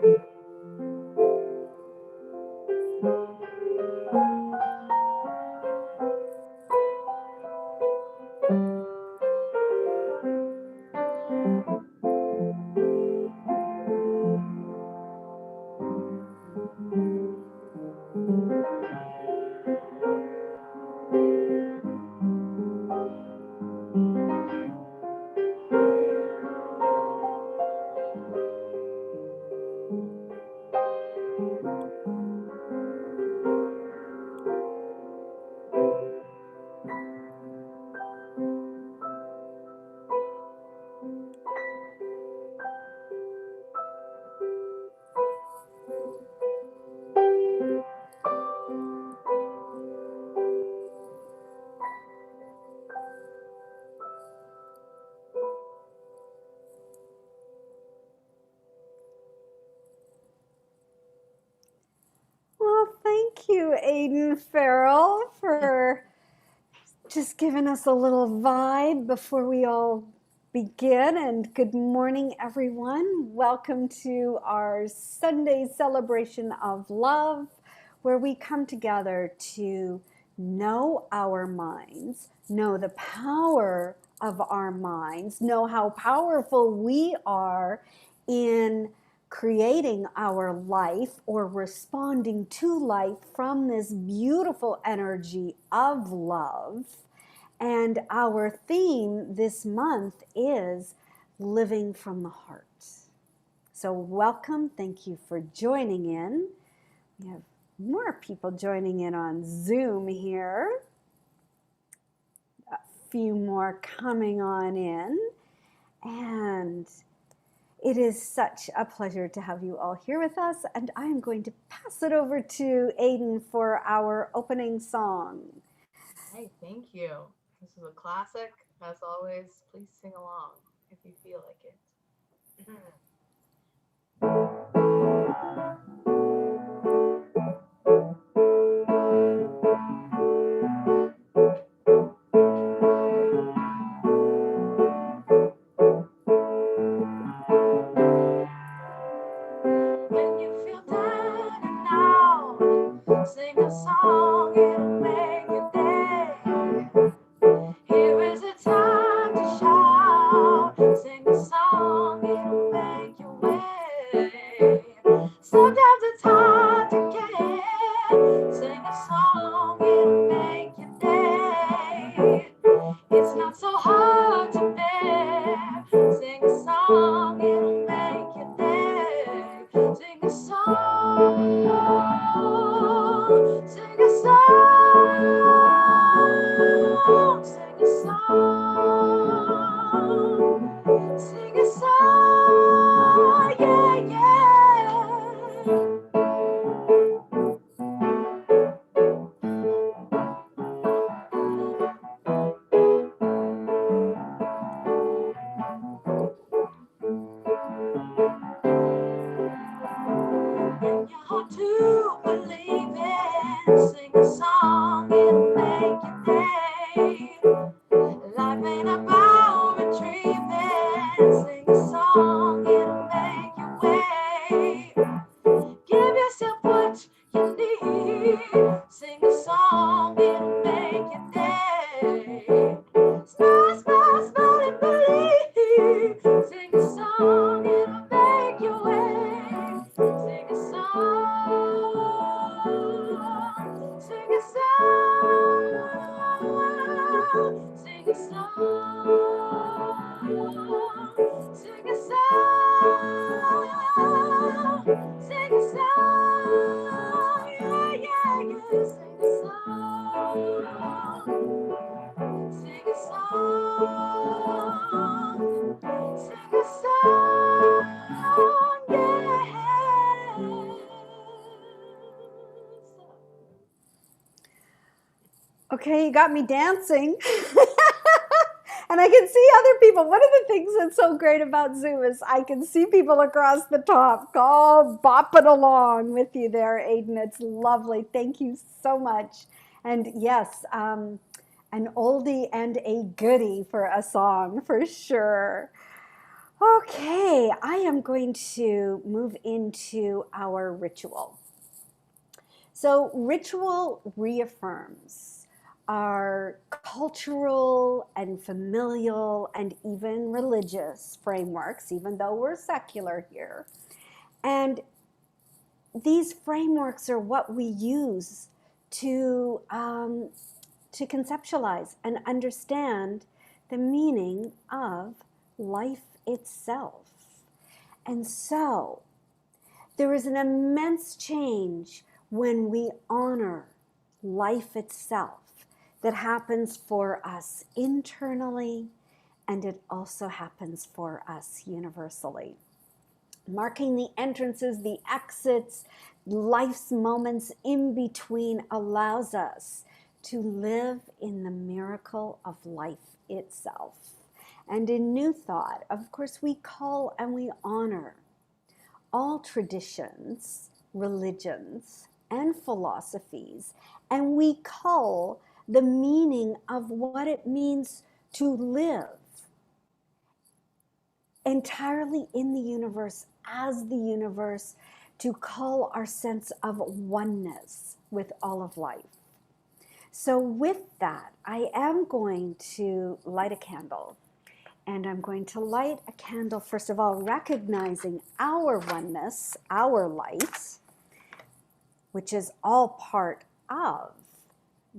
Well, thank you, Aiden Farrell, for just giving us a little vibe before we all begin. And good morning, everyone. Welcome to our Sunday celebration of love, where we come together to know our minds, know the power of our minds, know how powerful we are in creating our life or responding to life from this beautiful energy of love. And our theme this month is living from the heart. So welcome, thank you for joining in. We have more people joining in on Zoom here. A few more coming on in. And it is such a pleasure to have you all here with us, and I'm going to pass it over to Aiden for our opening song. Hey, thank you. This is a classic. As always, please sing along if you feel like it. When you feel down and out, sing a song, it'll make your day. Here is a time to shout, sing a song, it'll make your way. Sometimes it's hard to get, sing a song, it'll make your day. It's not so hard to bear, sing a song, it'll make your day. Sing a song, sing a song, sing a song, sing a song, yeah, yeah. In your heart to believe in, sing a song, it'll make your day. Life ain't about retrieving, sing a song, it'll make your way. Give yourself what you need, sing a song, it'll make your day. Smile, smile, smile and believe, sing a song, it'll make your way. Sing a song, sing a song, sing a song, sing a song, sing a song, yeah, yeah, yeah, sing a song, sing a song, sing a song, yeah. Okay, you got me dancing. And I can see other people. One of the things that's so great about Zoom is I can see people across the top all bopping along with you there, Aiden. It's lovely. Thank you so much. And yes, an oldie and a goodie for a song, for sure. Okay, I am going to move into our ritual. So, ritual reaffirms our cultural and familial and even religious frameworks, even though we're secular here. And these frameworks are what we use to conceptualize and understand the meaning of life itself. And so there is an immense change when we honor life itself that happens for us internally, and it also happens for us universally. Marking the entrances, the exits, life's moments in between allows us to live in the miracle of life itself. And in New Thought, of course, we call and we honor all traditions, religions, and philosophies, and we call the meaning of what it means to live entirely in the universe, as the universe, to call our sense of oneness with all of life. So with that, I am going to light a candle. And I'm going to light a candle, first of all, recognizing our oneness, our light, which is all part of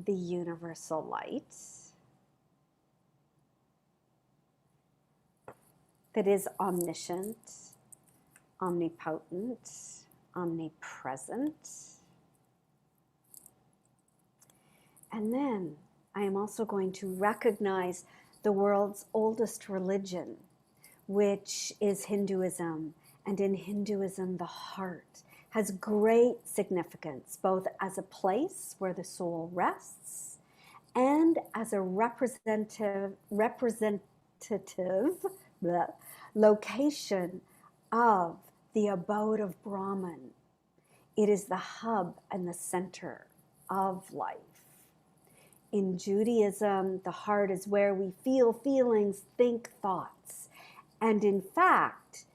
the universal light that is omniscient, omnipotent, omnipresent. And then I am also going to recognize the world's oldest religion, which is Hinduism. And in Hinduism, the heart has great significance, both as a place where the soul rests and as a representative location of the abode of Brahman. It is the hub and the center of life. In Judaism, the heart is where we feel feelings, think thoughts. And in fact,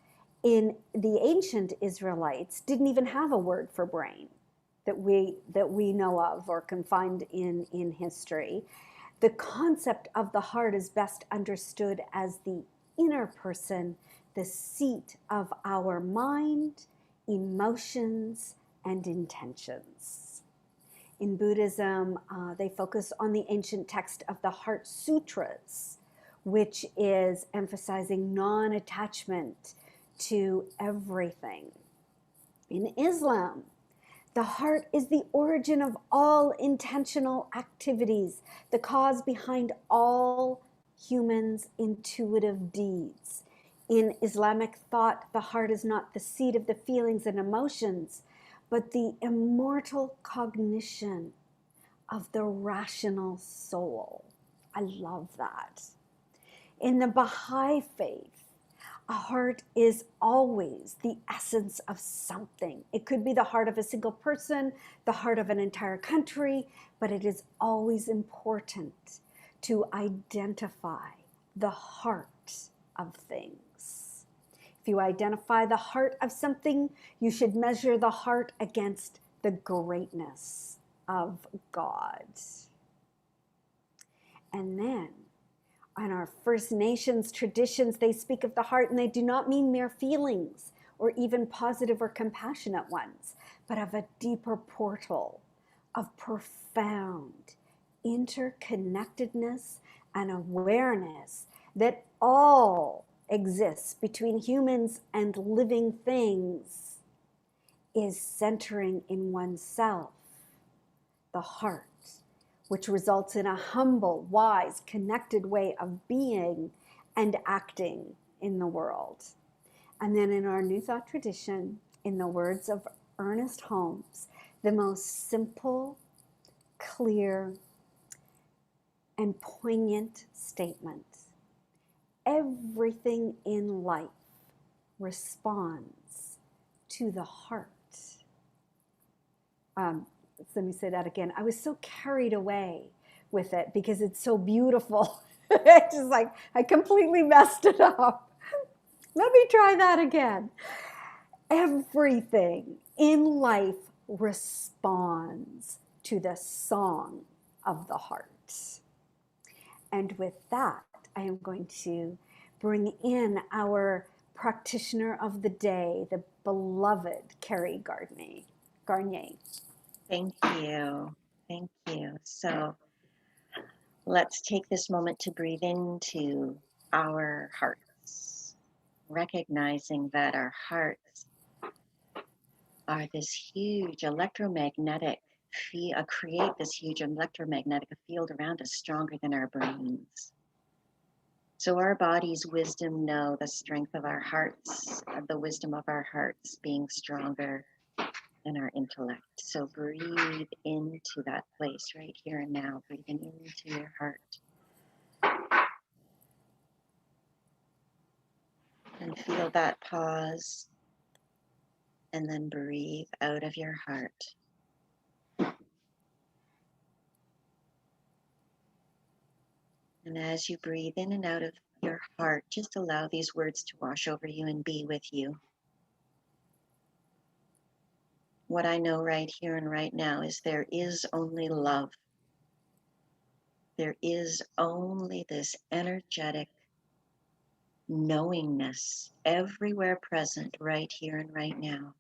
in the ancient Israelites, didn't even have a word for brain that we know of or can find in history. The concept of the heart is best understood as the inner person, the seat of our mind, emotions, and intentions. In Buddhism, they focus on the ancient text of the Heart Sutras, which is emphasizing non-attachment to everything. In Islam, the heart is the origin of all intentional activities, the cause behind all humans' intuitive deeds. In Islamic thought, the heart is not the seat of the feelings and emotions, but the immortal cognition of the rational soul. I love that. In the Baha'i faith, a heart is always the essence of something. It could be the heart of a single person, the heart of an entire country, but it is always important to identify the heart of things. If you identify the heart of something, you should measure the heart against the greatness of God. And then, in our First Nations traditions, they speak of the heart, and they do not mean mere feelings or even positive or compassionate ones, but of a deeper portal of profound interconnectedness and awareness that all exists between humans and living things is centering in oneself, the heart, which results in a humble, wise, connected way of being and acting in the world. And then in our New Thought tradition, in the words of Ernest Holmes, the most simple, clear, and poignant statement: everything in life responds to the heart. Let me say that again. I was so carried away with it because it's so beautiful. It's just like I completely messed it up. Let me try that again. Everything in life responds to the song of the heart. And with that, I am going to bring in our practitioner of the day, the beloved Carrie Garnier. Thank you. Thank you. So let's take this moment to breathe into our hearts, recognizing that our hearts are this huge electromagnetic create this huge electromagnetic field around us stronger than our brains. So our body's wisdom know the strength of our hearts, the wisdom of our hearts being stronger than our intellect. So breathe into that place right here and now, breathing into your heart. And feel that pause, and then breathe out of your heart. And as you breathe in and out of your heart, just allow these words to wash over you and be with you. What I know right here and right now is there is only love. There is only this energetic knowingness everywhere present right here and right now.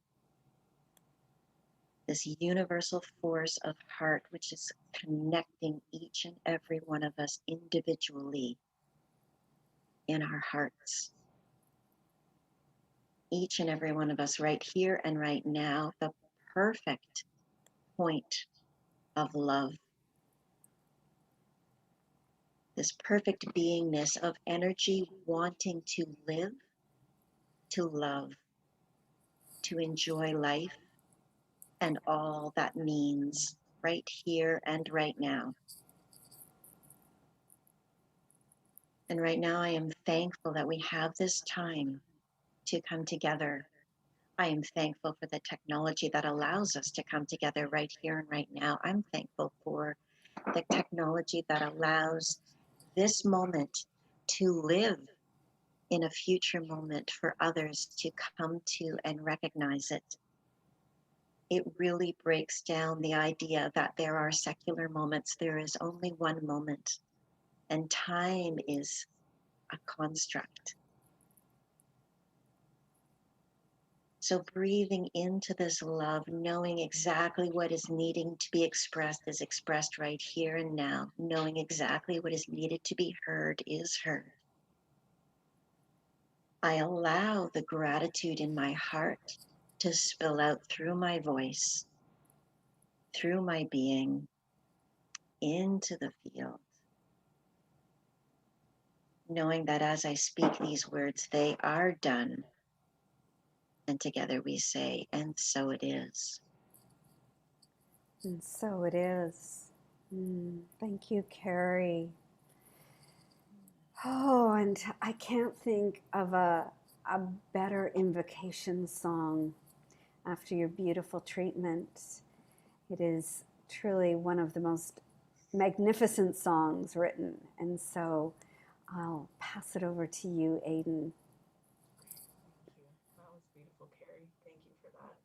This universal force of heart, which is connecting each and every one of us individually in our hearts. Each and every one of us right here and right now, the perfect point of love. This perfect beingness of energy wanting to live, to love, to enjoy life, and all that means right here and right now. And right now, I am thankful that we have this time to come together. I am thankful for the technology that allows us to come together right here and right now. I'm thankful for the technology that allows this moment to live in a future moment for others to come to and recognize it. It really breaks down the idea that there are secular moments. There is only one moment, and time is a construct. So breathing into this love, knowing exactly what is needing to be expressed is expressed right here and now, knowing exactly what is needed to be heard is heard. I allow the gratitude in my heart to spill out through my voice, through my being, into the field. Knowing that as I speak these words, they are done. And together we say, and so it is. And so it is. Thank you, Carrie. Oh, and I can't think of a better invocation song after your beautiful treatment. It is truly one of the most magnificent songs written. And so I'll pass it over to you, Aiden. Thank you. That was beautiful, Carrie. Thank you for that.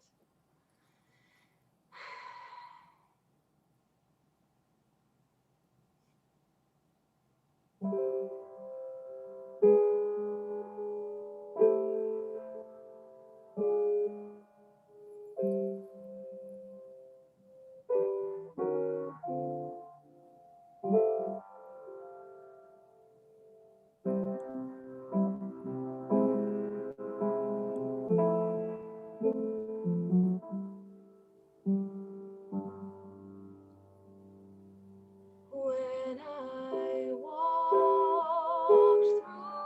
When I walked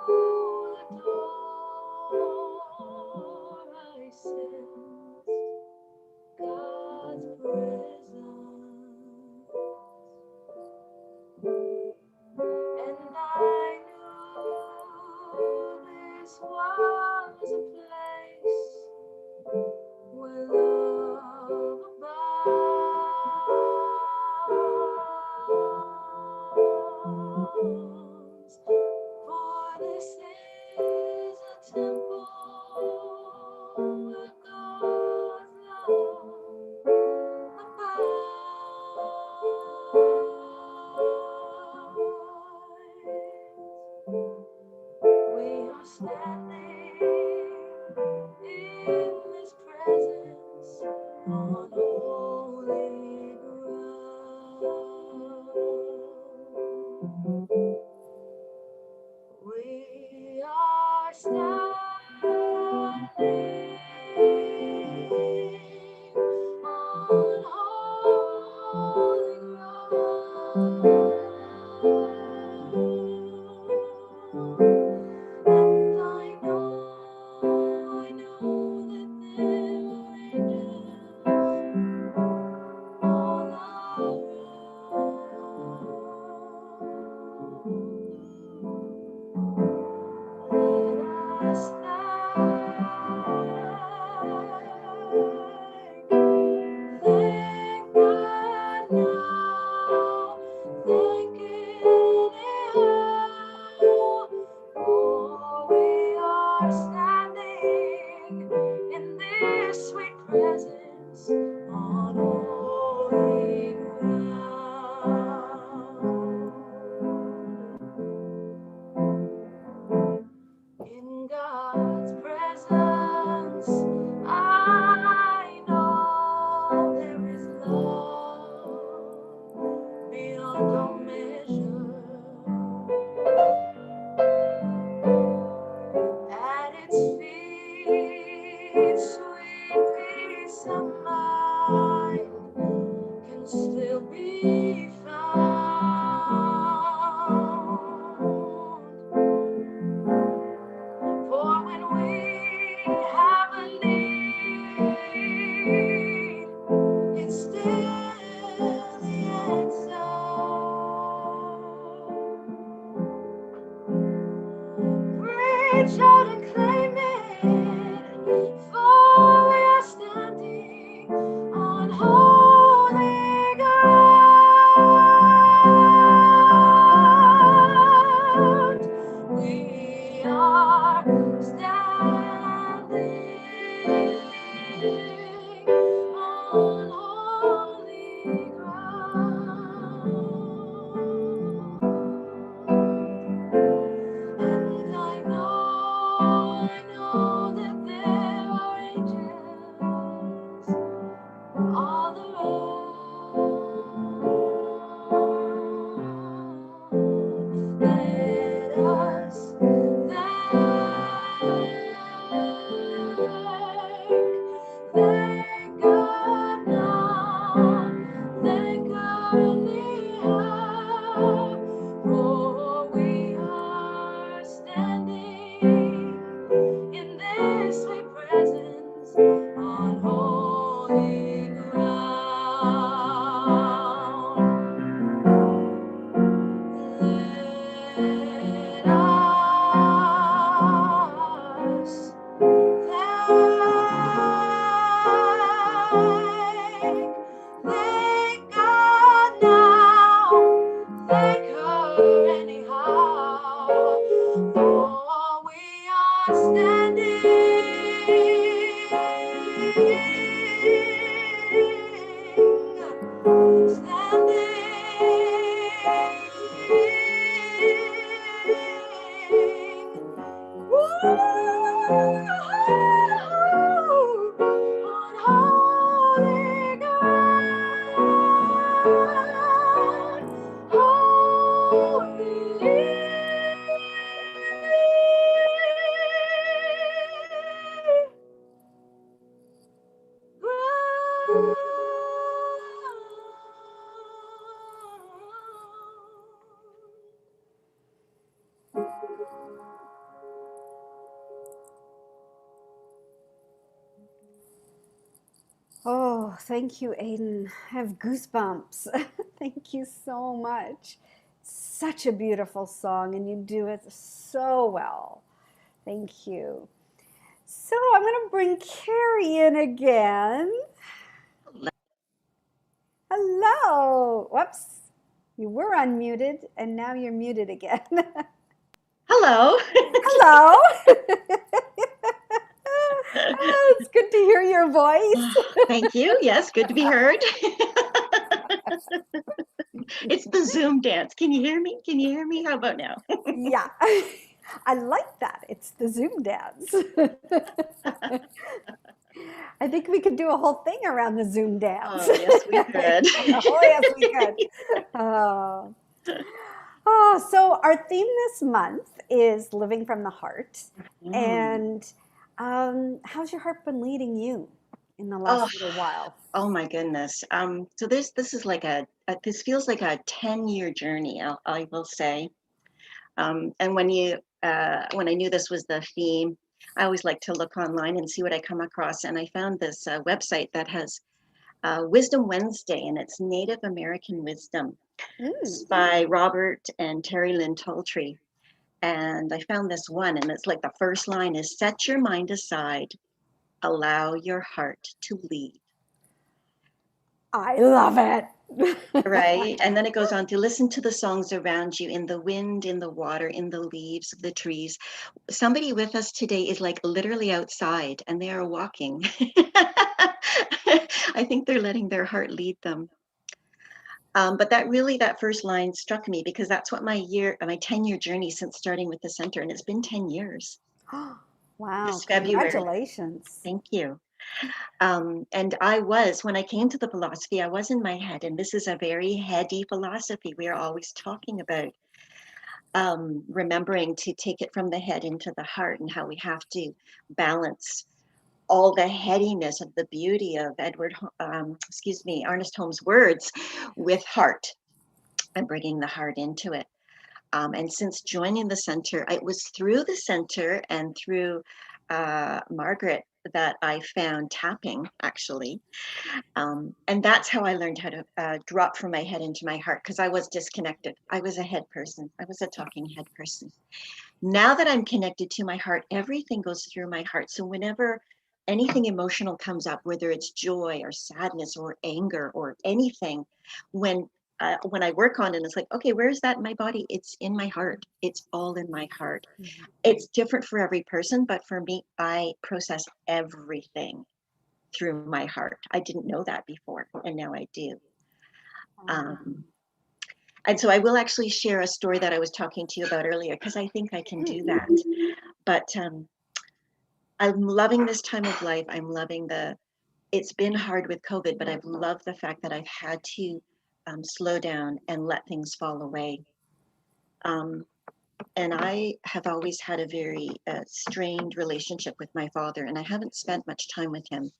through the door, I sensed God's presence, and I knew this was a place where love abounds. For this is a temple on holy ground. We are standing on holy ground. And I know that there are angels all around. Let us thank God now, thank Him anyhow, for we are standing in this sweet presence on holy ground. In God's presence, I know there is love beyond all measure. At its feet, sweet peace of mind can still be found. For when we have a need, it's still the answer. Reach out and claim it, for we are standing on holy ground. We are standing on holy ground. And I know that there are angels all around. Let us thank God now, thank God anyhow, for we are standing in this sweet presence on holy ground. Let us thank God now, thank her anyhow, for we are standing. On holy ground, Oh, thank you, Aiden. I have goosebumps. Thank you so much. Such a beautiful song, and you do it so well. Thank you. So I'm going to bring Carrie in again. Hello. Whoops. You were unmuted, and now you're muted again. Hello. Hello. It's good to hear your voice. Thank you. Yes, good to be heard. It's the Zoom dance. Can you hear me? Can you hear me? How about now? Yeah, I like that. It's the Zoom dance. I think we could do a whole thing around the Zoom dance. Oh, yes, we could. Oh, yes, we could. Oh. Oh, so our theme this month is living from the heart. Mm. And how's your heart been leading you in the Oh, last little while? oh my goodness. So this is like this feels like a 10-year journey, I will say. And when I knew this was the theme, I always like to look online and see what I come across. And I found this website that has Wisdom Wednesday, and it's Native American wisdom. It's Mm. by Robert and Terry Lynn Toltree. And I found this one, and it's like the first line is set your mind aside, allow your heart to lead. I love it. Right. And then it goes on to listen to the songs around you in the wind, in the water, in the leaves of the trees. Somebody with us today is like literally outside and they are walking. I think they're letting their heart lead them. But that first line struck me because that's what my 10-year journey since starting with the center, and it's been 10 years Wow, this February. congratulations. Thank you. And when I came to the philosophy, I was in my head, and this is a very heady philosophy. We are always talking about remembering to take it from the head into the heart and how we have to balance all the headiness of the beauty of Ernest Holmes' words with heart and bringing the heart into it. And since joining the center, it was through the center and through Margaret that I found tapping, actually. And that's how I learned how to drop from my head into my heart because I was disconnected. I was a head person, I was a talking head person. Now that I'm connected to my heart, everything goes through my heart. So whenever anything emotional comes up, whether it's joy or sadness or anger or anything, when I work on it, it's like, okay, where is that in my body? It's in my heart. It's all in my heart. It's different for every person, but for me, I process everything through my heart. I didn't know that before, and now I do. Um, and so I will actually share a story that I was talking to you about earlier because I think I can do that. But I'm loving this time of life. It's been hard with COVID, but I've loved the fact that I've had to slow down and let things fall away. Um, and I have always had a very strained relationship with my father, and I haven't spent much time with him.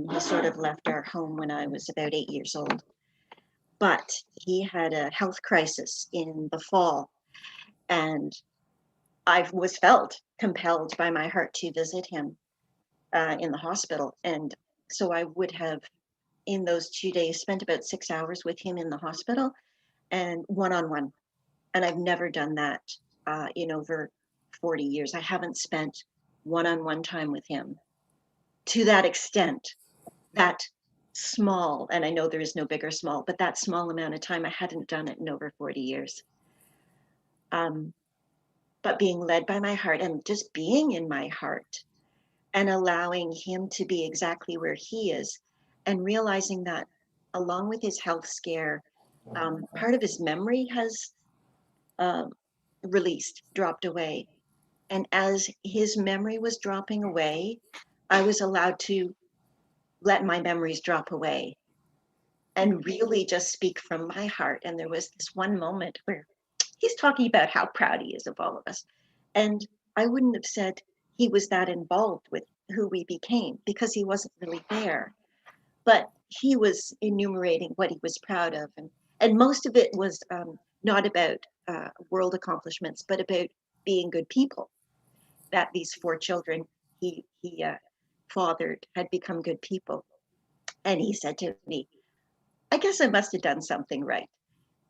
He sort of left our home when I was about 8 years old. But he had a health crisis in the fall, and I was felt compelled by my heart to visit him in the hospital. And so I would have, in those 2 days, spent about 6 hours with him in the hospital and one on one. And I've never done that in over 40 years. I haven't spent one on one time with him to that extent, that small. And I know there is no big or small, but that small amount of time, I hadn't done it in over 40 years. But being led by my heart and just being in my heart and allowing him to be exactly where he is and realizing that along with his health scare, part of his memory has dropped away. And as his memory was dropping away, I was allowed to let my memories drop away and really just speak from my heart. And there was this one moment where he's talking about how proud he is of all of us. And I wouldn't have said he was that involved with who we became because he wasn't really there. But he was enumerating what he was proud of. And most of it was not about world accomplishments, but about being good people. That these 4 children he fathered had become good people. And he said to me, I guess I must have done something right.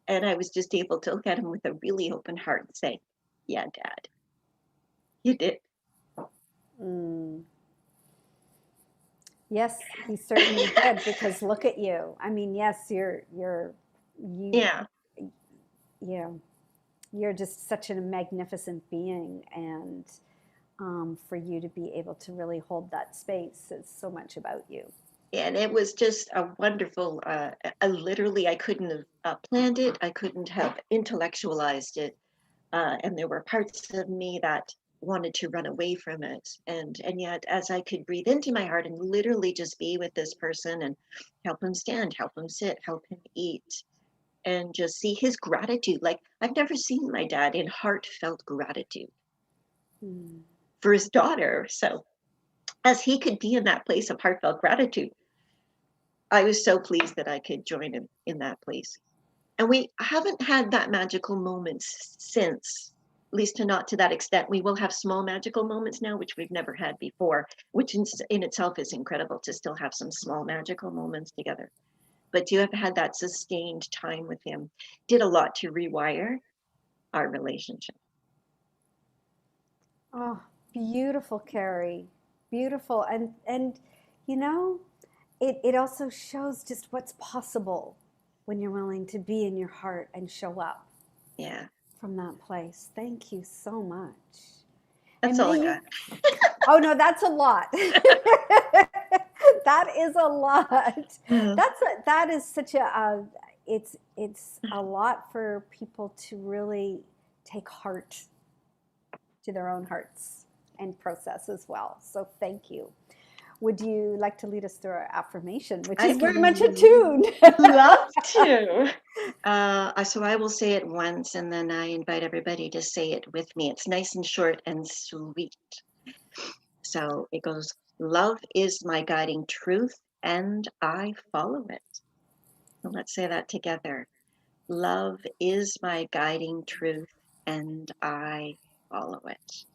And I was just able to look at him with a really open heart and say, yeah, Dad, you did. Mm. Yes, he certainly did because look at you. I mean, yes, you Yeah. yeah, you're just such a magnificent being, and for you to be able to really hold that space is so much about you. And it was just a wonderful, literally, I couldn't have planned it. I couldn't have intellectualized it. And there were parts of me that wanted to run away from it. And yet, as I could breathe into my heart and literally just be with this person and help him stand, help him sit, help him eat, and just see his gratitude. Like, I've never seen my dad in heartfelt gratitude Mm. for his daughter. So as he could be in that place of heartfelt gratitude, I was so pleased that I could join him in that place. And we haven't had that magical moments since, at least not to that extent. We will have small magical moments now, which we've never had before, which in itself is incredible to still have some small magical moments together. But to have had that sustained time with him did a lot to rewire our relationship. Oh, beautiful, Carrie. Beautiful. And you know, it also shows just what's possible when you're willing to be in your heart and show up Yeah, from that place. Thank you so much. that's And all I may got. oh no, that's a lot. That is a lot. That is such it's a lot for people to really take heart to their own hearts and process as well. So thank you. Would you like to lead us through our affirmation, which is I'd very much attuned? love to. So I will say it once and then I invite everybody to say it with me. It's nice and short and sweet. So it goes, love is my guiding truth and I follow it. So let's say that together. Love is my guiding truth and I follow it.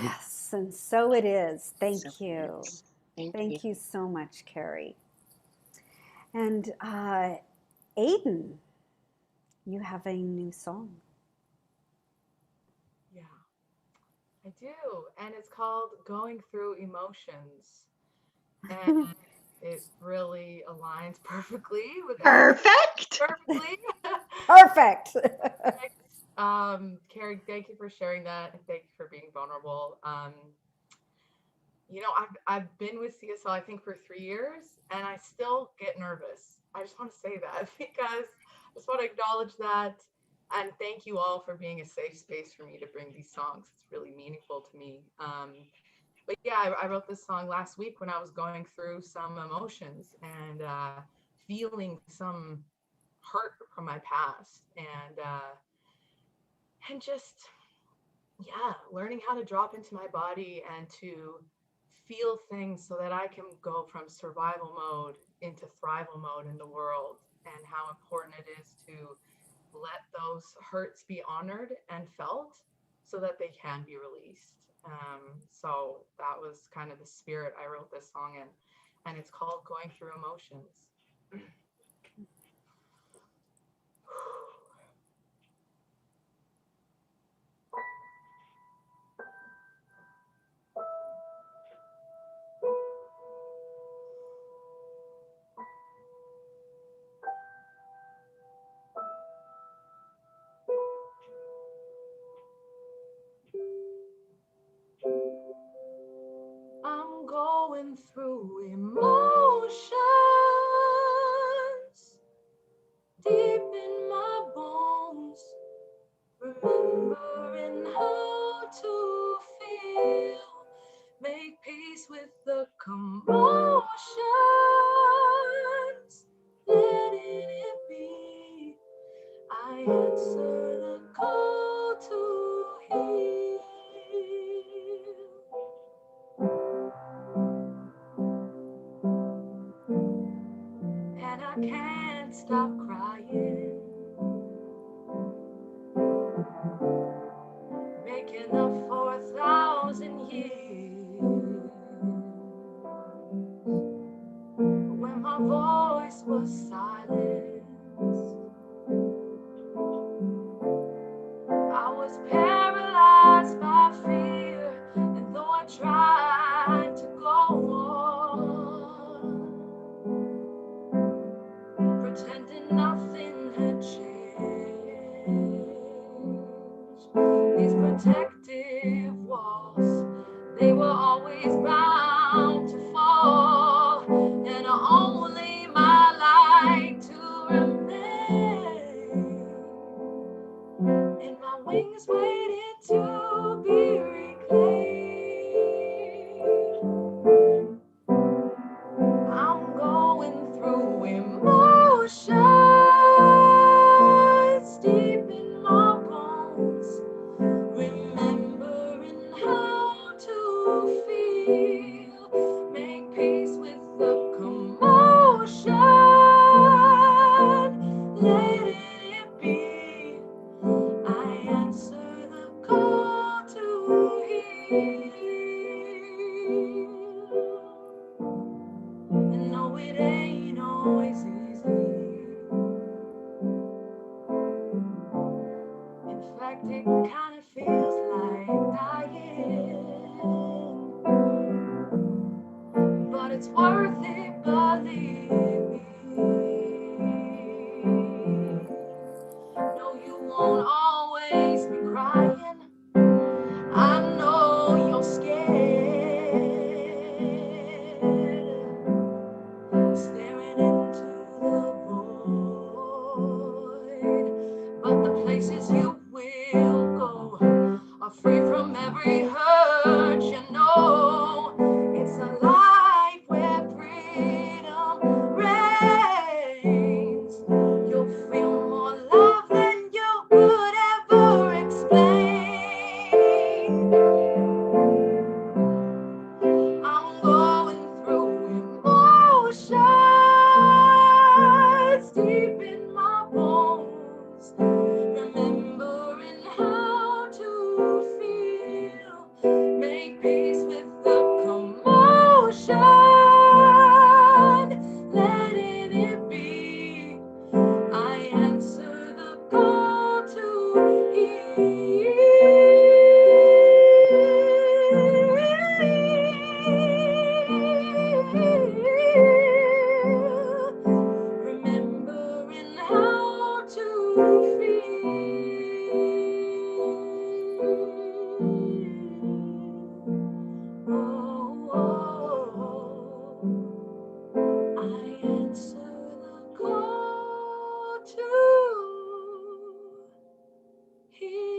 Yes, and so it is. So Thank you. yes, thank you. Thank you so much, Carrie. And Aiden, you have a new song. Yeah, I do. And it's called Going Through Emotions. And it really aligns perfectly with Perfect. perfectly. Perfect. Carrie, thank you for sharing that and thank you for being vulnerable. I've been with CSL I think for 3 years and I still get nervous. I just want to say that because I just want to acknowledge that and thank you all for being a safe space for me to bring these songs. It's really meaningful to me. But yeah, I wrote this song last week when I was going through some emotions and feeling some hurt from my past and just yeah, learning how to drop into my body and to feel things so that I can go from survival mode into thrival mode in the world, and how important it is to let those hurts be honored and felt so that they can be released. So that was kind of the spirit I wrote this song in, and it's called Going Through Emotions. I'm going through emotions deep in my bones, remembering how to feel, make peace with the commotions, letting it be. I answer the call to heal. And I can't stop crying, making up for 1,000 years when my voice was silenced. I was paralyzed by fear, and though I tried to go on, pretending nothing had changed, these protective walls, they were always bound to fall, and only my light it ain't always easy. In fact, it kind of feels like dying. But it's worth it, believe me. No, you won't always be crying. I know you're scared, staring into the void. But the places you will go are free from every hurt, you know. It's a life where freedom reigns. You'll feel more love than you could ever explain. I'm going through emotions deep in my bones, remembering how to feel, make peace with the commotion, letting it be. I answer the call to heal, remembering how to feel. I answer the call to heal.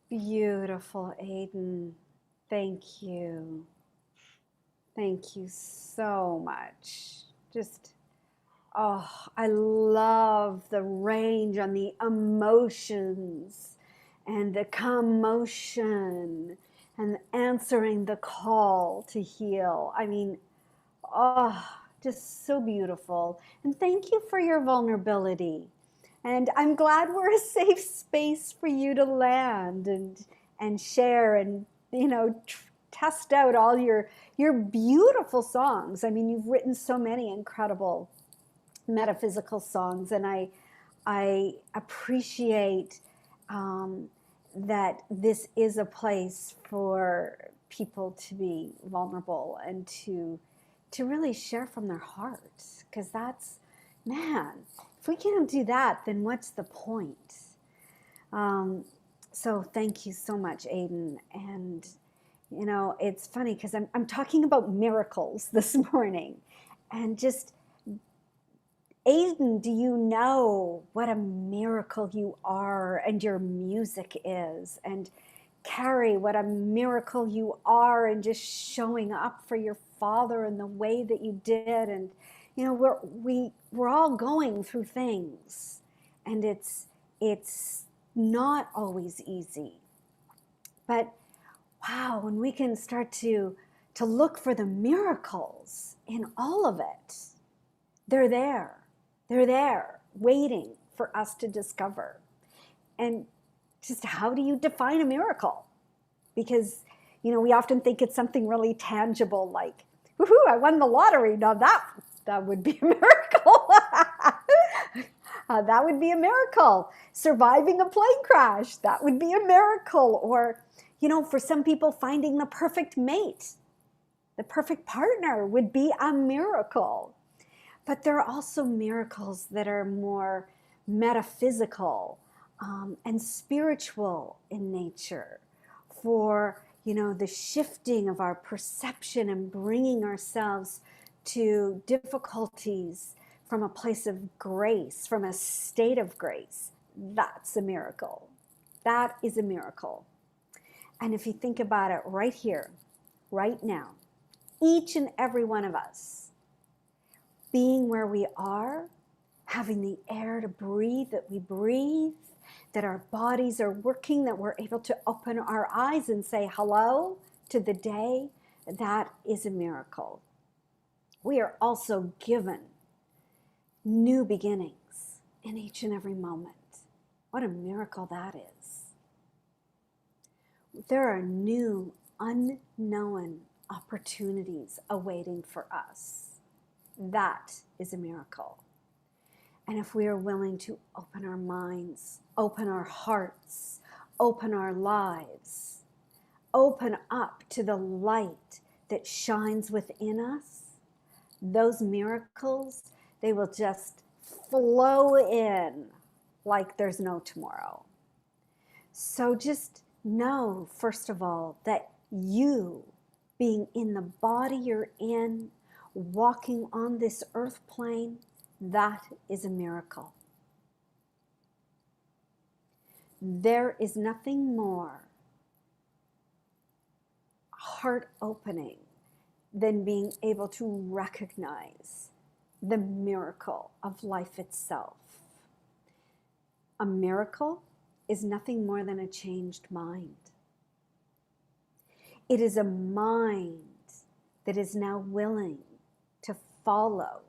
Beautiful, Aiden. Thank you. Thank you so much. Just, oh, I love the range on the emotions and the commotion and answering the call to heal. I mean, oh, just so beautiful. And thank you for your vulnerability. And I'm glad we're a safe space for you to land and share and, you know, test out all your beautiful songs. I mean, you've written so many incredible metaphysical songs, and I appreciate that this is a place for people to be vulnerable and to really share from their hearts, because that's, man, if we can't do that, then what's the point? So thank you so much, Aiden. And you know, it's funny because I'm talking about miracles this morning, and just, Aiden, do you know what a miracle you are and your music is? And Carrie, what a miracle you are and just showing up for your father in the way that you did. And you know, we're all going through things, and it's not always easy. But wow, when we can start to look for the miracles in all of it, they're there. They're there, waiting for us to discover. And just, how do you define a miracle? Because, you know, we often think it's something really tangible, like, woohoo, I won the lottery. Now that would be a miracle. That would be a miracle. Surviving a plane crash, that would be a miracle. Or, you know, for some people, finding the perfect mate, the perfect partner would be a miracle. But there are also miracles that are more metaphysical and spiritual in nature, for, you know, the shifting of our perception and bringing ourselves to difficulties from a place of grace, from a state of grace. That's a miracle. That is a miracle. And if you think about it right here, right now, each and every one of us, being where we are, having the air to breathe that we breathe, that our bodies are working, that we're able to open our eyes and say hello to the day, that is a miracle. we are also given new beginnings in each and every moment. What a miracle that is. There are new, unknown opportunities awaiting for us. That is a miracle. And if we are willing to open our minds, open our hearts, open our lives, open up to the light that shines within us, those miracles, they will just flow in like there's no tomorrow. So just know, first of all, that you, being in the body you're in, walking on this earth plane, that is a miracle. There is nothing more heart-opening than being able to recognize the miracle of life itself. A miracle is nothing more than a changed mind. It is a mind that is now willing to follow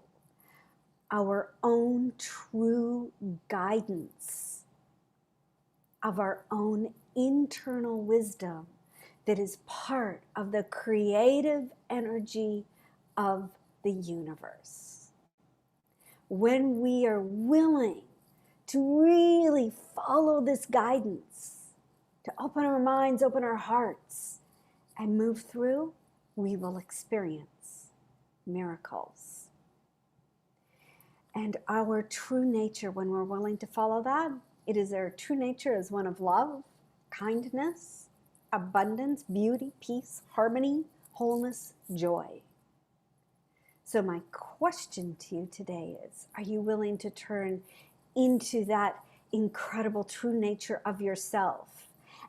our own true guidance of our own internal wisdom that is part of the creative energy of the universe. When we are willing to really follow this guidance, to open our minds, open our hearts, and move through, we will experience miracles. And our true nature, when we're willing to follow that, it is our true nature is one of love, kindness, abundance, beauty, peace, harmony, wholeness, joy. So my question to you today is, are you willing to turn into that incredible true nature of yourself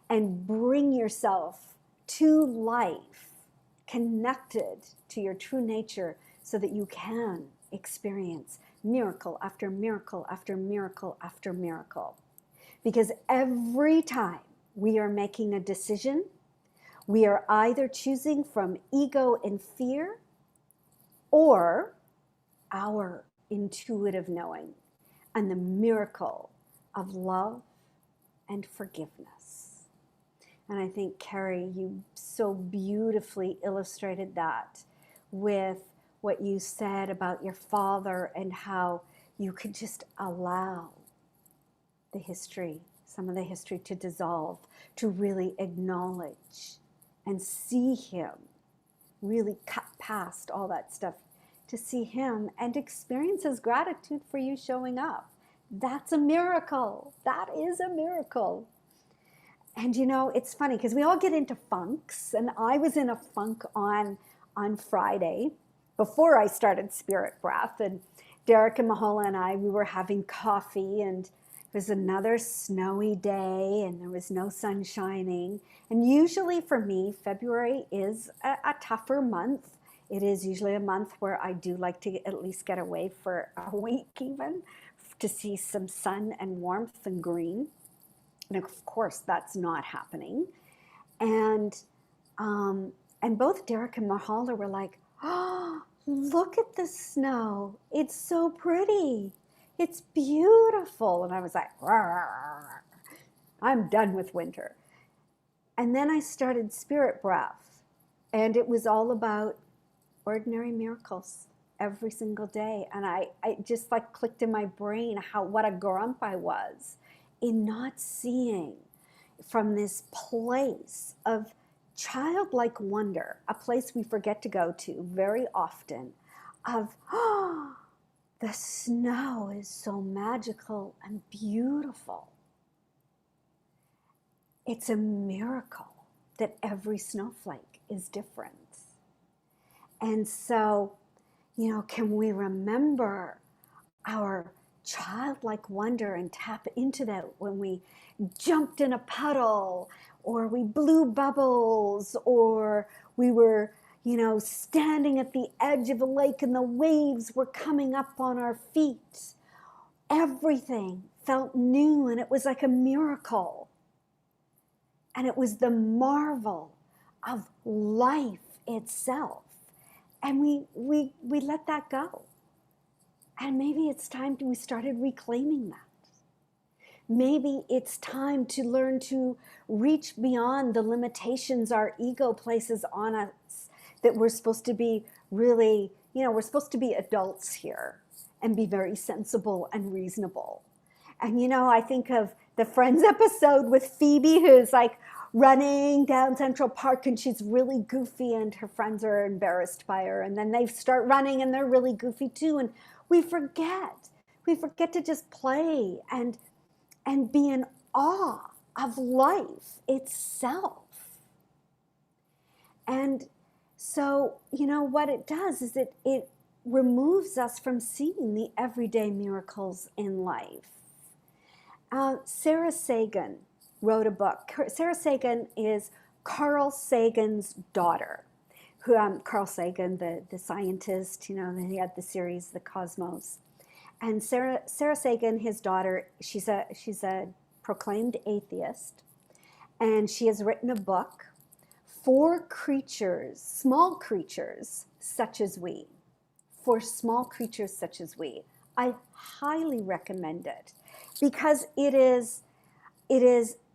and bring yourself to life, connected to your true nature, so that you can experience miracle after miracle after miracle after miracle? Because every time we are making a decision, we are either choosing from ego and fear or our intuitive knowing and the miracle of love and forgiveness. And I think, Carrie, you so beautifully illustrated that with what you said about your father and how you could just allow the history, some of the history, to dissolve, to really acknowledge and see him, really cut past all that stuff, to see him and experience his gratitude for you showing up. That's a miracle. That is a miracle. And you know, it's funny because we all get into funks, and I was in a funk on Friday before I started Spirit Breath, and Derek and Mahola and I, we were having coffee, and it was another snowy day and there was no sun shining. And usually for me, February is a tougher month. It is usually a month where I do like to at least get away for a week even, to see some sun and warmth and green. And of course, that's not happening. And both Derek and Mahala were like, oh, look at the snow. It's so pretty. It's beautiful. And I was like, rawr, I'm done with winter. And then I started Spirit Breath, and it was all about ordinary miracles every single day. And I just like clicked in my brain what a grump I was in not seeing from this place of childlike wonder, a place we forget to go to very often, of, oh, the snow is so magical and beautiful. It's a miracle that every snowflake is different. And so, you know, can we remember our childlike wonder and tap into that when we jumped in a puddle, or we blew bubbles, or we were, you know, standing at the edge of a lake and the waves were coming up on our feet. Everything felt new, and it was like a miracle. And it was the marvel of life itself And we let that go. And maybe it's time we started reclaiming that. Maybe it's time to learn to reach beyond the limitations our ego places on us, that we're supposed to be really, we're supposed to be adults here and be very sensible and reasonable. And I think of the Friends episode with Phoebe, who's like running down Central Park and she's really goofy and her friends are embarrassed by her. And then they start running and they're really goofy too. And we forget to just play and be in awe of life itself. And so, what it does is it removes us from seeing the everyday miracles in life. Sarah Sagan wrote a book. Sarah Sagan is Carl Sagan's daughter. Carl Sagan, the scientist, he had the series The Cosmos. And Sarah Sagan, his daughter, she's a proclaimed atheist, and she has written a book for creatures, small creatures such as we. For small creatures such as we. I highly recommend it because it is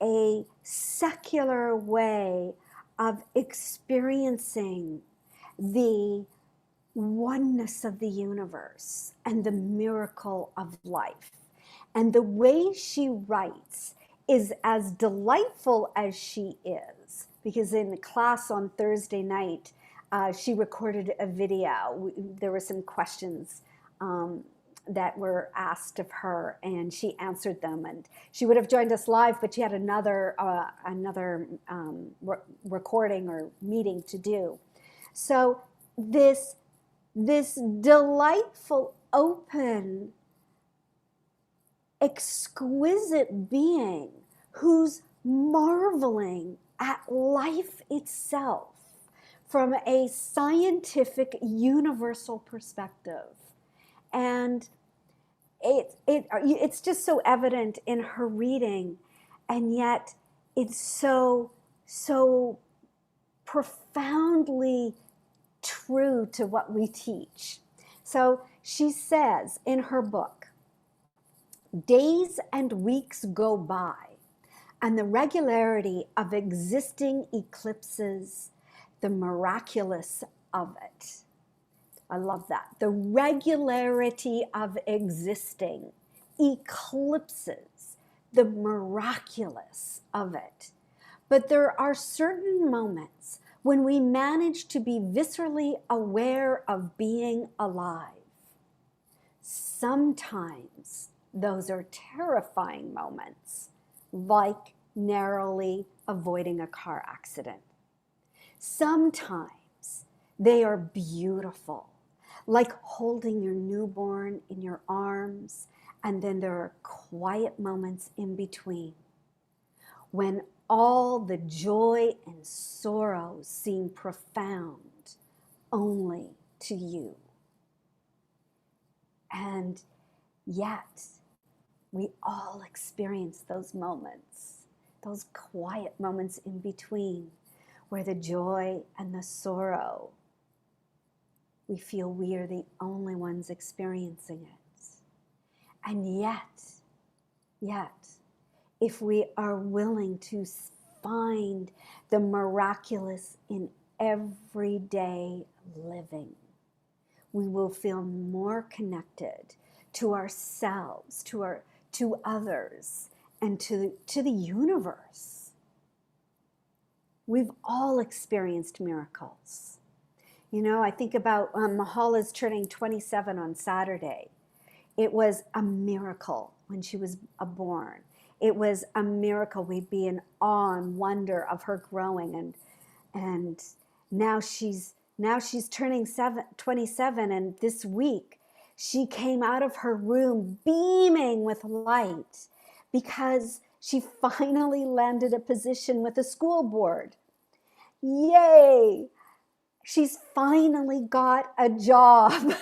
a secular way of experiencing the oneness of the universe and the miracle of life. And the way she writes is as delightful as she is, because in the class on Thursday night, she recorded a video. There were some questions that were asked of her, and she answered them. And she would have joined us live, but she had another recording or meeting to do. So this delightful, open, exquisite being who's marveling at life itself from a scientific, universal perspective. And it's just so evident in her reading, and yet it's so profoundly true to what we teach. So she says in her book, days and weeks go by, and the regularity of existing eclipses, the miraculous of it. I love that. The regularity of existing eclipses, the miraculous of it. But there are certain moments when we manage to be viscerally aware of being alive. Sometimes those are terrifying moments, like narrowly avoiding a car accident. Sometimes they are beautiful, like holding your newborn in your arms, and then there are quiet moments in between when all the joy and sorrow seem profound only to you. And yet, we all experience those moments, those quiet moments in between, where the joy and the sorrow, we feel we are the only ones experiencing it. And yet, if we are willing to find the miraculous in everyday living, we will feel more connected to ourselves, to others, and to the universe. We've all experienced miracles. I think about Mahala's turning 27 on Saturday. It was a miracle when she was born. It was a miracle. We'd be in awe and wonder of her growing, and now she's turning 27, and this week she came out of her room beaming with light because she finally landed a position with the school board. Yay! She's finally got a job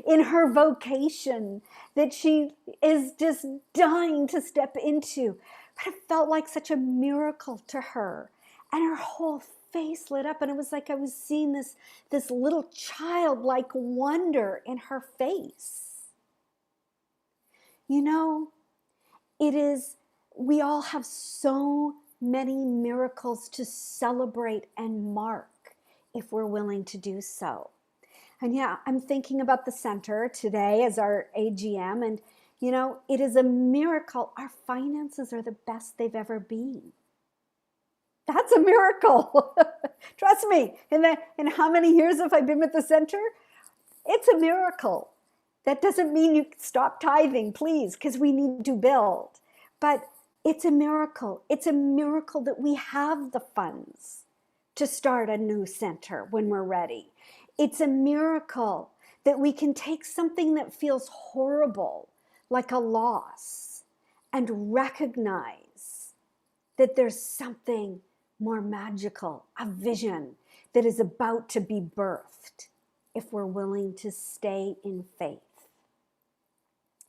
in her vocation that she is just dying to step into. But it felt like such a miracle to her. And her whole face lit up, and it was like I was seeing this little childlike wonder in her face. You know, we all have so many miracles to celebrate and mark if we're willing to do so. And yeah, I'm thinking about the center today as our AGM, and you know, it is a miracle. Our finances are the best they've ever been. That's a miracle. Trust me, in how many years have I been with the center? It's a miracle. That doesn't mean you stop tithing, please, because we need to build. But it's a miracle. It's a miracle that we have the funds to start a new center when we're ready. It's a miracle that we can take something that feels horrible, like a loss, and recognize that there's something more magical, a vision that is about to be birthed if we're willing to stay in faith.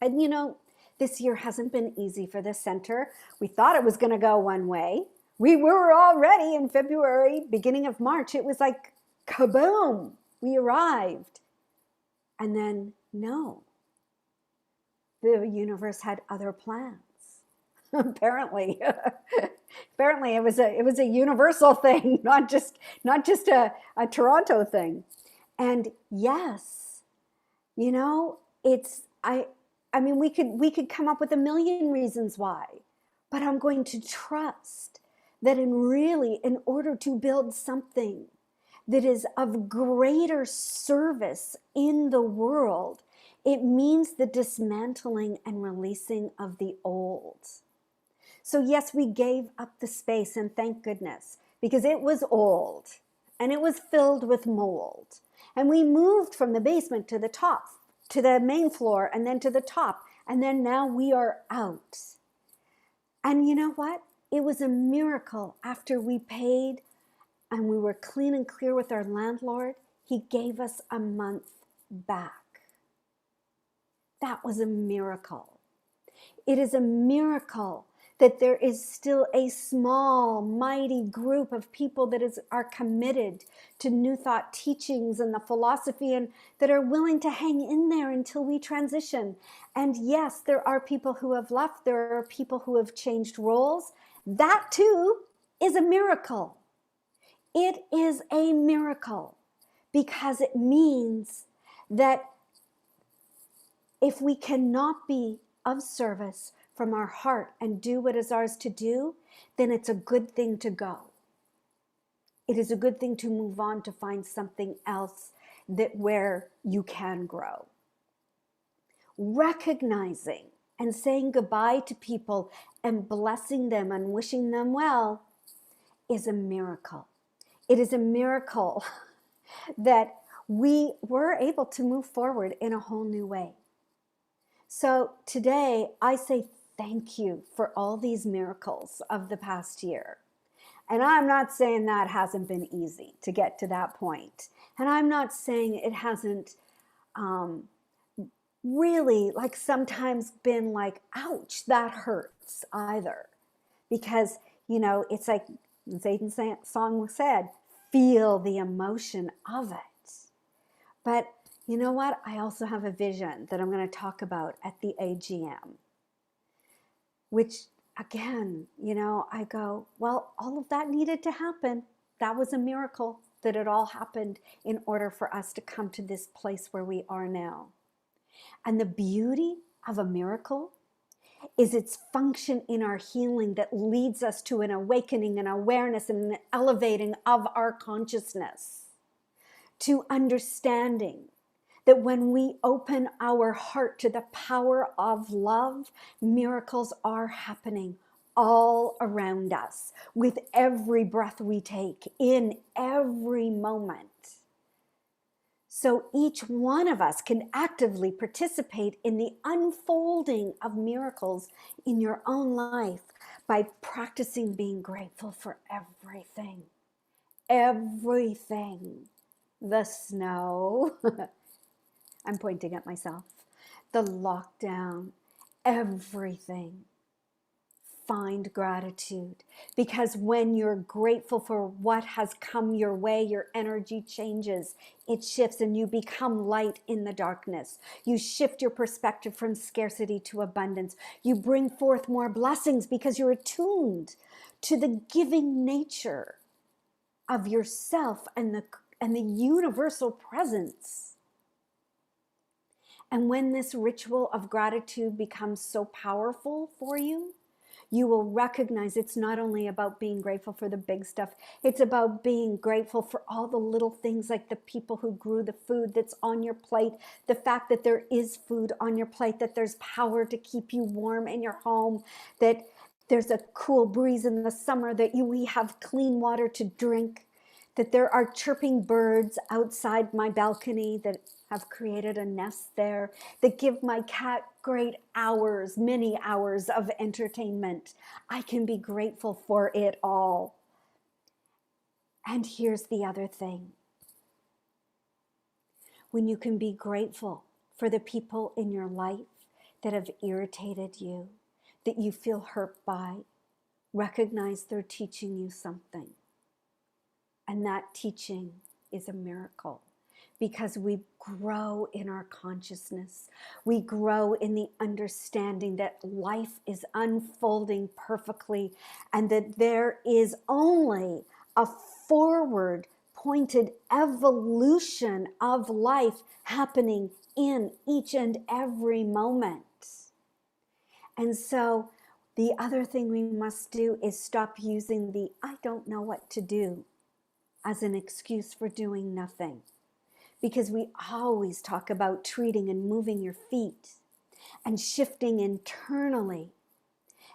And you know, this year hasn't been easy for the center. We thought it was going to go one way. We were already in February, beginning of March. It was like kaboom, we arrived. And then no, the universe had other plans. Apparently it was a universal thing, not just a Toronto thing. And yes, you know, I mean, we could come up with a million reasons why, but I'm going to trust that in order to build something that is of greater service in the world, it means the dismantling and releasing of the old. So yes, we gave up the space, and thank goodness, because it was old and it was filled with mold. And we moved from the basement to the top, to the main floor, and then to the top. And then now we are out. And you know what? It was a miracle. After we paid and we were clean and clear with our landlord, he gave us a month back. That was a miracle. It is a miracle that there is still a small, mighty group of people that are committed to New Thought teachings and the philosophy, and that are willing to hang in there until we transition. And yes, there are people who have left. There are people who have changed roles. That too is a miracle. It is a miracle because it means that if we cannot be of service from our heart and do what is ours to do, then it's a good thing to go. It is a good thing to move on to find something else where you can grow. Recognizing and saying goodbye to people and blessing them and wishing them well is a miracle. It is a miracle that we were able to move forward in a whole new way. So today I say thank you for all these miracles of the past year. And I'm not saying that hasn't been easy to get to that point. And I'm not saying it hasn't really like sometimes been like, ouch, that hurts either. Because, you know, it's like Zayden's song said, feel the emotion of it. But you know what? I also have a vision that I'm going to talk about at the AGM. Which, again, you know, I go, well, all of that needed to happen. That was a miracle that it all happened in order for us to come to this place where we are now. And the beauty of a miracle is its function in our healing that leads us to an awakening and awareness and an elevating of our consciousness, to understanding that when we open our heart to the power of love, miracles are happening all around us with every breath we take, in every moment. So each one of us can actively participate in the unfolding of miracles in your own life by practicing being grateful for everything. Everything. The snow. I'm pointing at myself. The lockdown, everything. find gratitude, because when you're grateful for what has come your way, your energy changes, it shifts, and you become light in the darkness. You shift your perspective from scarcity to abundance. You bring forth more blessings because you're attuned to the giving nature of yourself and the universal presence. And when this ritual of gratitude becomes so powerful for you, you will recognize it's not only about being grateful for the big stuff, it's about being grateful for all the little things, like the people who grew the food that's on your plate, the fact that there is food on your plate, that there's power to keep you warm in your home, that there's a cool breeze in the summer, that we have clean water to drink, that there are chirping birds outside my balcony that have created a nest there, that give my cat great hours, many hours of entertainment. I can be grateful for it all. And here's the other thing. When you can be grateful for the people in your life that have irritated you, that you feel hurt by, recognize they're teaching you something. And that teaching is a miracle, because we grow in our consciousness. We grow in the understanding that life is unfolding perfectly, and that there is only a forward pointed evolution of life happening in each and every moment. And so the other thing we must do is stop using the "I don't know what to do" as an excuse for doing nothing. Because we always talk about treating and moving your feet and shifting internally,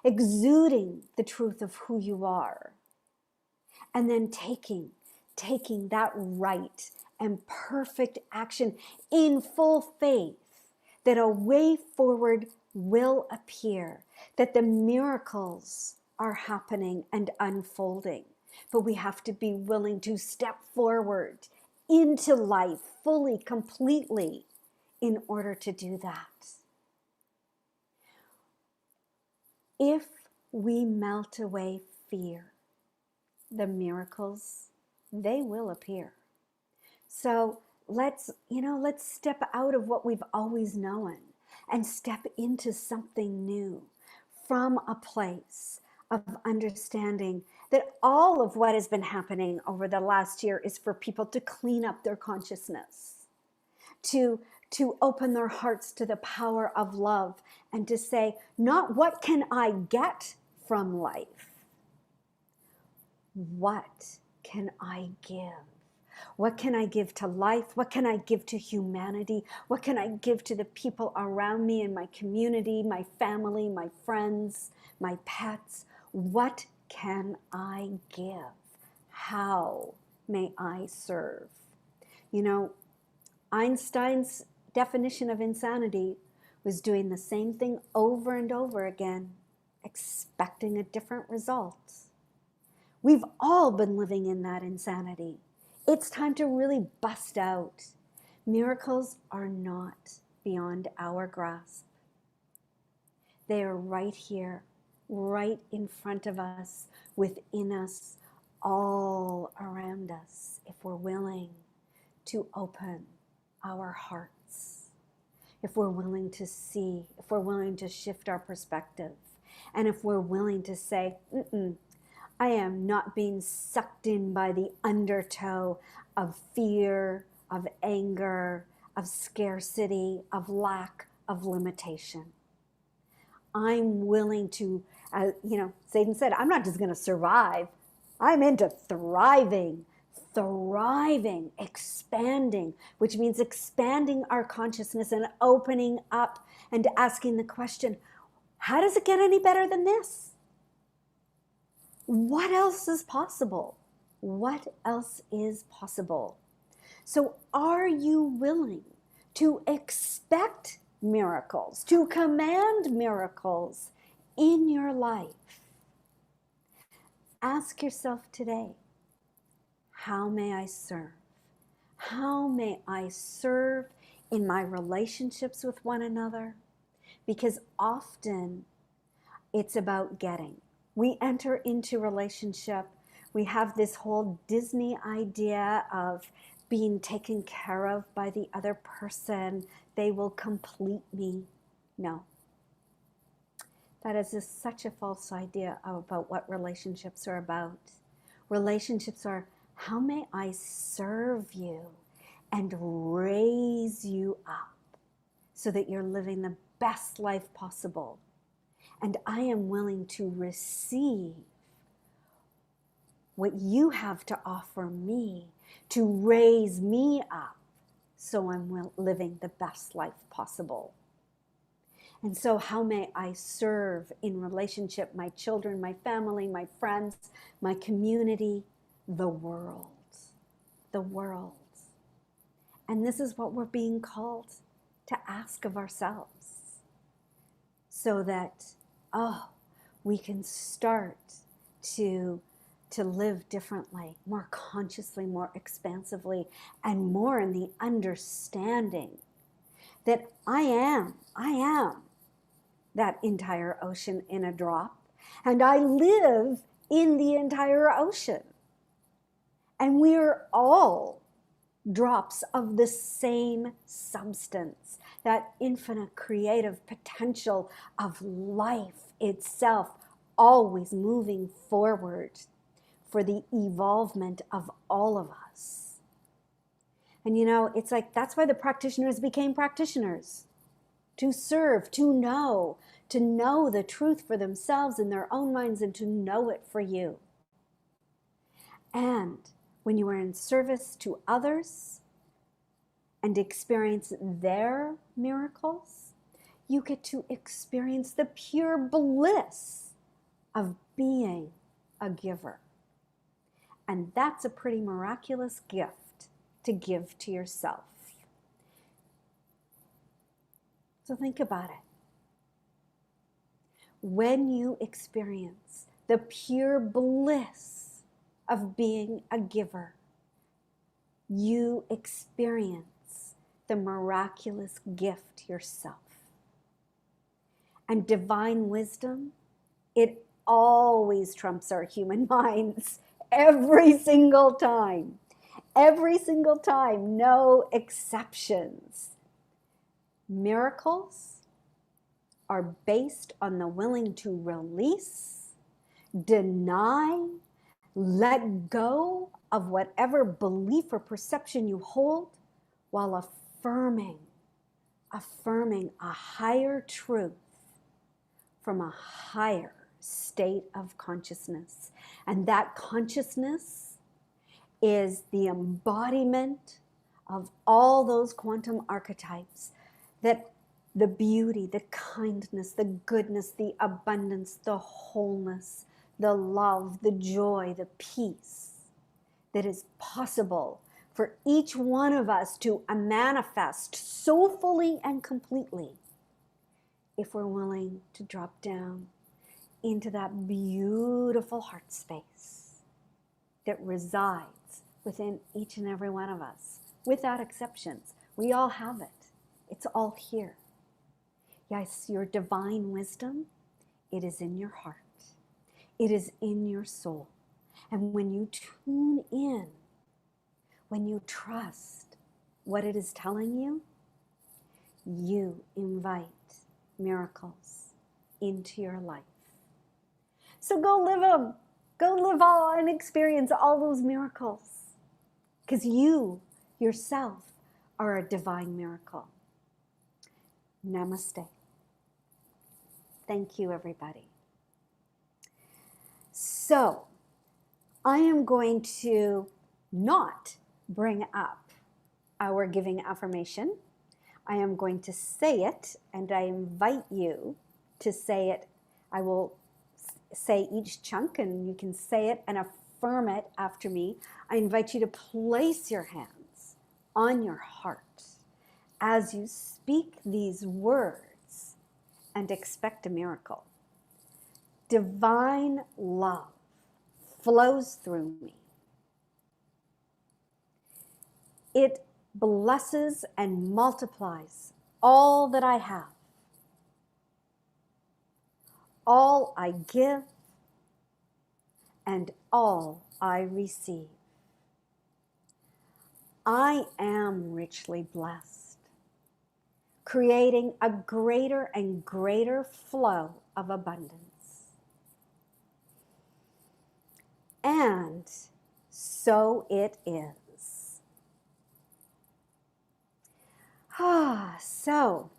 exuding the truth of who you are, and then taking that right and perfect action in full faith that a way forward will appear, that the miracles are happening and unfolding. But we have to be willing to step forward into life fully, completely, in order to do that. If we melt away fear, the miracles, they will appear. So let's step out of what we've always known and step into something new, from a place of understanding that all of what has been happening over the last year is for people to clean up their consciousness, to open their hearts to the power of love, and to say, not what can I get from life? What can I give? What can I give to life? What can I give to humanity? What can I give to the people around me in my community, my family, my friends, my pets? What can I give? How may I serve? You know, Einstein's definition of insanity was doing the same thing over and over again, expecting a different result. We've all been living in that insanity. It's time to really bust out. Miracles are not beyond our grasp. They are right here, right in front of us, within us, all around us, if we're willing to open our hearts, if we're willing to see, if we're willing to shift our perspective, and if we're willing to say, I am not being sucked in by the undertow of fear, of anger, of scarcity, of lack, of limitation. I'm willing to, Satan said, I'm not just going to survive. I'm into thriving, expanding, which means expanding our consciousness and opening up and asking the question, how does it get any better than this? What else is possible? What else is possible? So are you willing to expect miracles, to command miracles in your life? Ask yourself today, how may I serve? How may I serve in my relationships with one another? Because often It's about getting. We enter into relationship. We have this whole Disney idea of being taken care of by the other person. They will complete me. No. That is such a false idea about what relationships are about. Relationships are, how may I serve you and raise you up so that you're living the best life possible? And I am willing to receive what you have to offer me to raise me up so I'm living the best life possible. And so how may I serve in relationship my children, my family, my friends, my community, the world, the world. And this is what we're being called to ask of ourselves so that, we can start to live differently, more consciously, more expansively, and more in the understanding that I am that entire ocean in a drop, and I live in the entire ocean. And we're all drops of the same substance, that infinite creative potential of life itself, always moving forward for the evolvement of all of us. And it's like, that's why the practitioners became practitioners. To serve, to know the truth for themselves in their own minds and to know it for you. And when you are in service to others and experience their miracles, you get to experience the pure bliss of being a giver. And that's a pretty miraculous gift to give to yourself. So think about it. When you experience the pure bliss of being a giver, you experience the miraculous gift yourself. And divine wisdom, it always trumps our human minds every single time. Every single time, no exceptions. Miracles are based on the willing to release, deny, let go of whatever belief or perception you hold, while affirming a higher truth from a higher state of consciousness. And that consciousness is the embodiment of all those quantum archetypes, that the beauty, the kindness, the goodness, the abundance, the wholeness, the love, the joy, the peace that is possible for each one of us to manifest so fully and completely if we're willing to drop down into that beautiful heart space that resides within each and every one of us, without exceptions. We all have it. It's all here. Yes, your divine wisdom, it is in your heart. It is in your soul. And when you tune in, when you trust what it is telling you, you invite miracles into your life. So go live them. Go live all and experience all those miracles. Because you yourself are a divine miracle. Namaste. Thank you, everybody. So, I am going to not bring up our giving affirmation. I am going to say it, and I invite you to say it. I will say each chunk, and you can say it and affirm it after me. I invite you to place your hands on your heart as you speak these words and expect a miracle. Divine love flows through me. It blesses and multiplies all that I have. all I give and all I receive. I am richly blessed, creating a greater and greater flow of abundance. And so it is. So,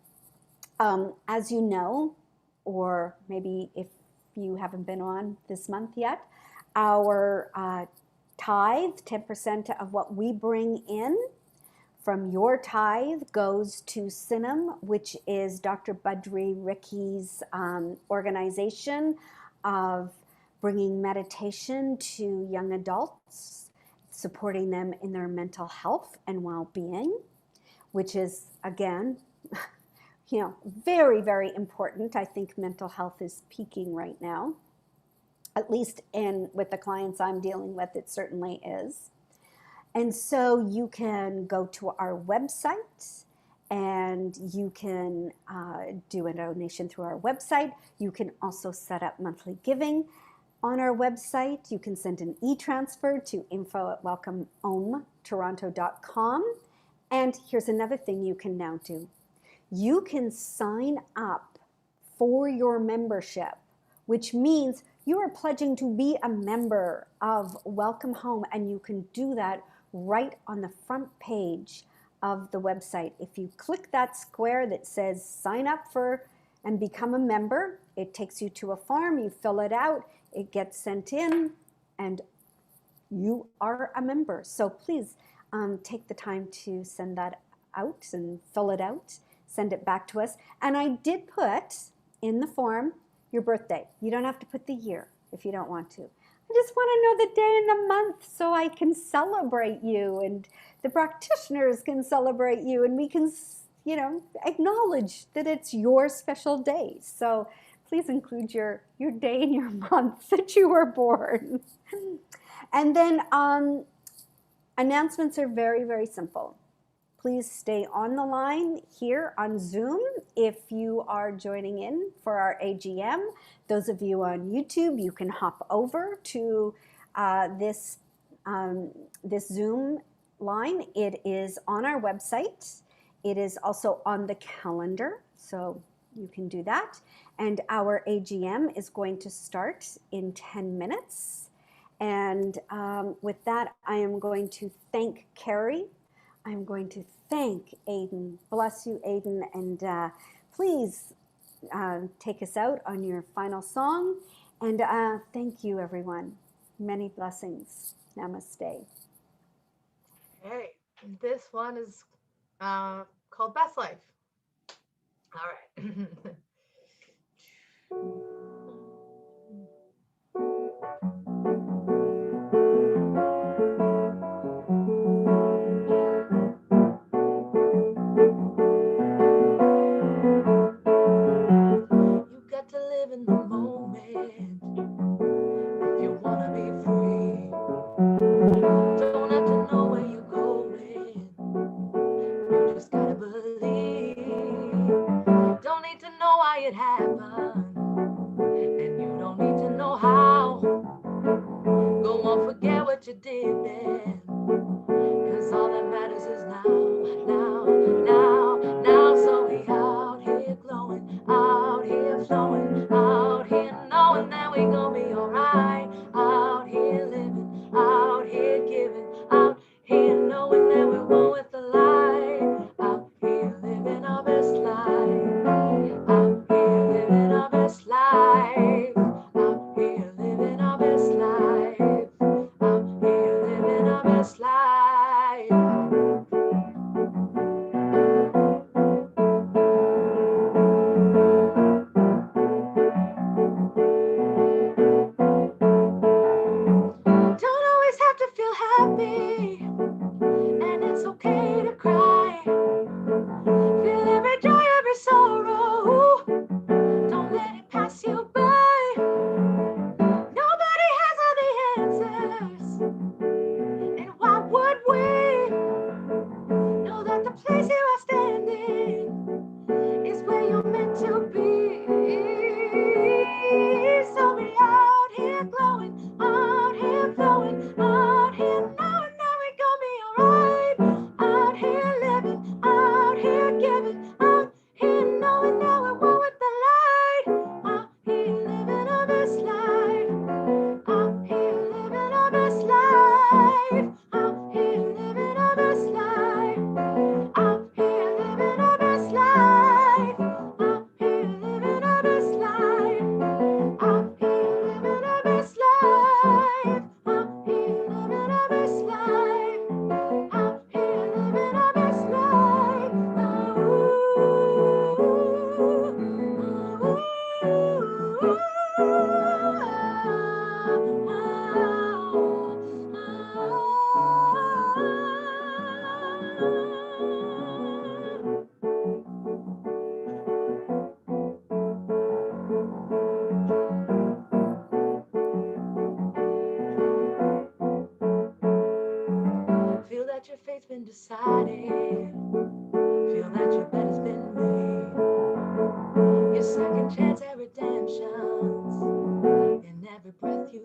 as you know, or maybe if you haven't been on this month yet, our tithe, 10% of what we bring in from your tithe goes to Sinam, which is Dr. Budri Ricky's organization of bringing meditation to young adults, supporting them in their mental health and well-being, which is, again, very, very important. I think mental health is peaking right now. At least with the clients I'm dealing with, it certainly is. And so you can go to our website and you can do a donation through our website. You can also set up monthly giving on our website. You can send an e-transfer to info@welcomeometoronto.com. And here's another thing you can now do. You can sign up for your membership, which means you are pledging to be a member of Welcome Home, and you can do that right on the front page of the website. If you click that square that says sign up for and become a member, it takes you to a form, you fill it out, it gets sent in, and you are a member. So please take the time to send that out and fill it out, send it back to us. And I did put in the form your birthday. You don't have to put the year if you don't want to. I just want to know the day and the month so I can celebrate you and the practitioners can celebrate you and we can, acknowledge that it's your special day. So please include your day and your month that you were born. And then announcements are very, very simple. Please stay on the line here on Zoom if you are joining in for our AGM. Those of you on YouTube, you can hop over to this Zoom line. It is on our website. It is also on the calendar, so you can do that. And our AGM is going to start in 10 minutes. And with that, I am going to thank Carrie. I'm going to thank Aiden. Bless you, Aiden. And please take us out on your final song. And thank you, everyone. Many blessings. Namaste. Okay, this one is called Best Life. All right. You got to live in the moment if you want to be free. Don't have to know where you're going. You just gotta believe. Don't need to know why it happened, and you don't need to know how. Go on, forget what you did then, 'cause all that matters is now, now, now, now. So we out here glowing, out here flowing, out here knowing that we gon' be alright. Out here living, out here giving, out here knowing that we're one with the light. Out here living our best life. Out here living our best life. Out here living our best life. Out here living our best life. Don't always have to feel happy, and it's okay to cry. Feel every joy, every sorrow. Don't let it pass you by. Nobody has all the answers, and why would we? Know that the place you are standing is where you're meant to be.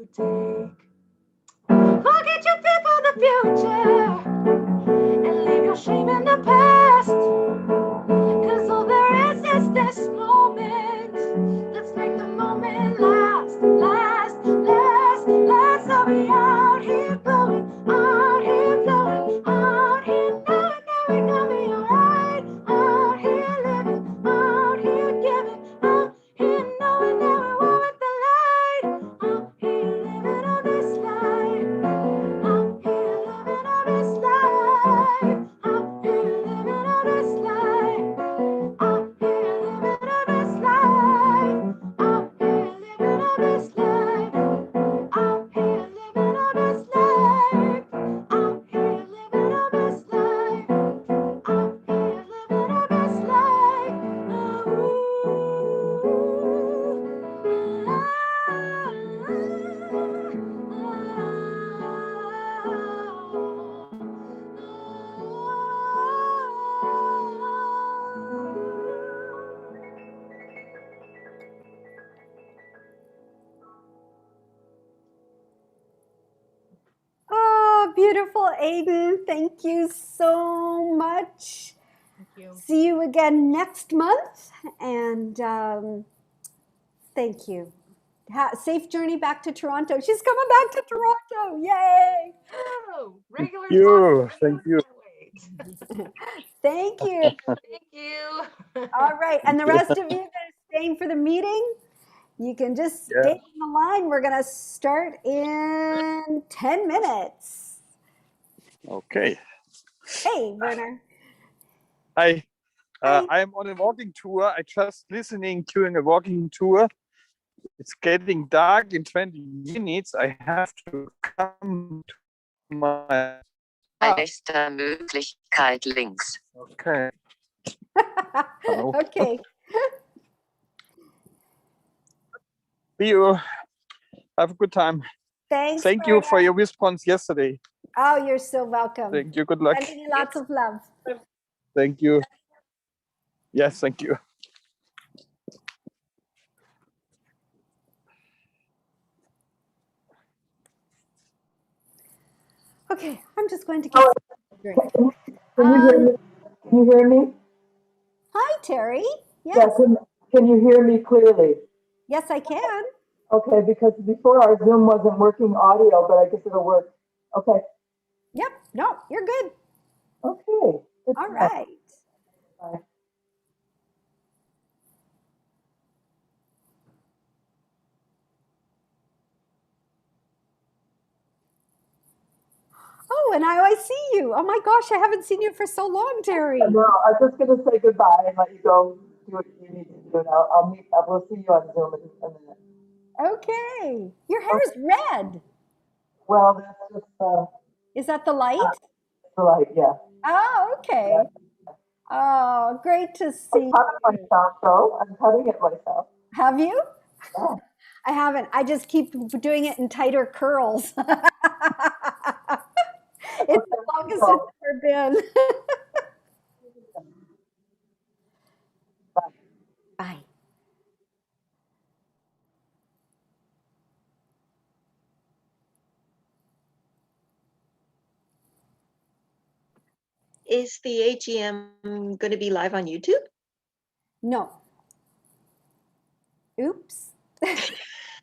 you take. Forget your fear for the future and leave your shame in the past. Cause all there is this moment. Let's make the moment last, last, last, last. I'll be out here flowing, out here flowing, out here knowing that we're gonna be alright. Out here living, out here giving, out here knowing that we're one with the light. Out here living on this life. Out here living on this life. Out here living on this life. Out here living on this life. Out here living on this life. Out here living on this life. Out here living on this life. Out here living on this life. Oh, beautiful, Aiden. Thank you so much. Thank you. See you again next month. And thank you. Safe journey back to Toronto. She's coming back to Toronto. Yay. Oh, regular you. talk, Thank you. Wait. Thank you. Thank you. All right. And the rest of you that are staying for the meeting, you can just Yeah. stay on the line. We're going to start in 10 minutes. Okay. Hey, Werner. Hi. Hi. I'm on a walking tour. I just listening during a walking tour. It's getting dark in 20 minutes. I have to come to my. Nächste Möglichkeit links. Okay. Hello. Okay. See you. Have a good time. Thanks. Thank you Werner. for your response yesterday. Oh, you're so welcome. Thank you. Good luck. Sending you lots of love. Thank you. Yes, thank you. Okay, I'm just going to get a drink. Can you hear me? Can you hear me? Hi, Terry. Yes, Yeah, can you hear me clearly? yes, I can. Okay, because before our Zoom wasn't working audio, but I guess it'll work. Okay, Yep. No, you're good. okay. Good All to know. right. Bye. Oh, and I see you. Oh my gosh, I haven't seen you for so long, Terry. No, I was just gonna say goodbye and let you go do what you need to do. And we'll see you on Zoom in a minute. Okay. Your hair is red. Well, that's just Is that the light? the light, yeah. Oh, okay. Oh, great to see I'm cutting you. myself though. I'm cutting it myself. Have you? Yeah. I haven't. I just keep doing it in tighter curls. It's the longest it's ever been. Bye. Is the AGM going to be live on YouTube? No. Oops.